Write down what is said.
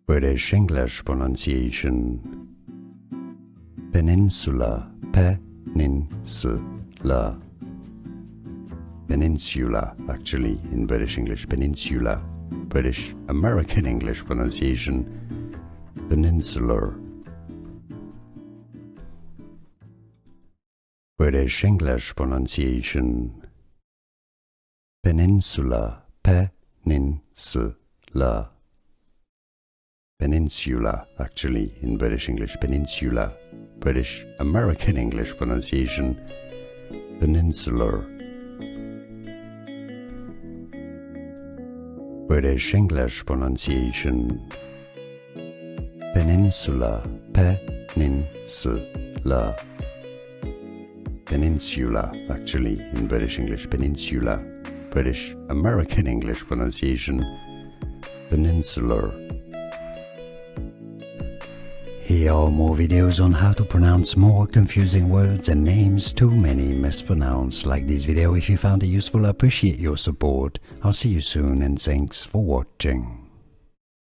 British English pronunciation. Peninsula, peninsula. Peninsula, actually, in British English, peninsula. British American English pronunciation, peninsular. British English pronunciation. Peninsula, peninsula. Peninsula, actually, in British English, peninsula. British American English pronunciation, peninsular. British English pronunciation. Peninsula, peninsula. Peninsula, actually, in British English, peninsula. British American English pronunciation, peninsular. Here are more videos on how to pronounce more confusing words and names too many mispronounced. Like this video if you found it useful. I appreciate your support. I'll see you soon and thanks for watching.